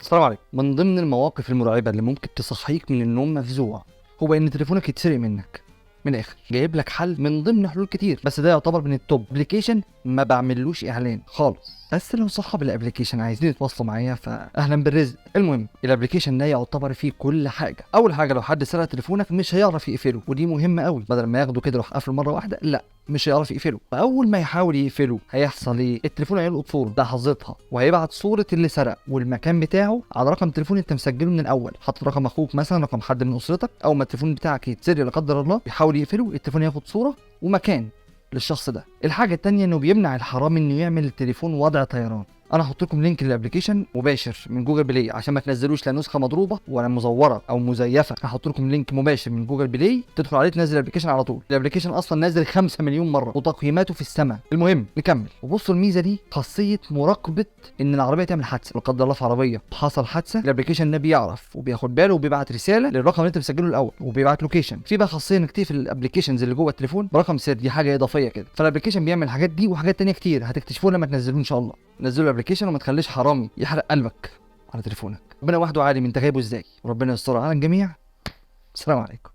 السلام عليكم. من ضمن المواقف المرعبة اللي ممكن تصحيك من النوم مفزوع هو ان تليفونك يتسرق منك. من الاخر جايب لك حل من ضمن حلول كتير، بس ده يعتبر من التوب. ابلكيشن ما بعملوش اعلان خالص، بس لو صحاب الابلكيشن عايزين يتواصلوا معايا فاهلا بالرزق. المهم الابلكيشن ده يعتبر فيه كل حاجه. اول حاجه لو حد سرق تليفونك مش هيعرف يقفله، ودي مهمه قوي. بدل ما ياخده كده يروح قافله مره واحده، لا مش هيعرف يقفله. فاول ما يحاول يقفله هيحصل ايه؟ التليفون هيلقط صوره لحظتها، وهيبعت صوره اللي سرق والمكان بتاعه على رقم تليفون انت مسجله من الاول، حاطط رقم اخوك مثلا، رقم حد من اسرتك. اول ما التليفون بتاعك يتسرق لا قدر الله يحاول يقفله، التليفون ياخد صوره ومكان للشخص ده. الحاجه التانيه انه بيمنع الحرامي انه يعمل التليفون وضع طيران. انا هحط لكم لينك للابلكيشن مباشر من جوجل بلاي عشان ما تنزلوش لا نسخه مضروبه ولا مزوره او مزيفه. هحط لكم لينك مباشر من جوجل بلاي تدخل عليه تنزل الابلكيشن على طول. الابلكيشن اصلا نازل 5 مليون مره وتقييماته في السماء. المهم نكمل. وبصوا الميزه دي خاصيه مراقبه ان العربيه تعمل حادثه. لا قدر الله في عربيه حصل حادثه، الابلكيشن ده بيعرف وبياخد باله وبيبعت رساله للرقم اللي انت مسجله الاول وبيبعت لوكيشن. في بقى خاصيه انك تقفل الابلكيشنز اللي جوه التليفون برقم سر، دي حاجه اضافيه كده. فالابلكيشن بيعمل الحاجات دي وحاجات تانيه كتير هتكتشفوها لما تنزلوه ان شاء الله. نزلوا الابلكيشن وما تخليش حرامي يحرق قلبك على تليفونك. ربنا وحده عالم انت جايبه ازاي، وربنا يستر على الجميع. السلام عليكم.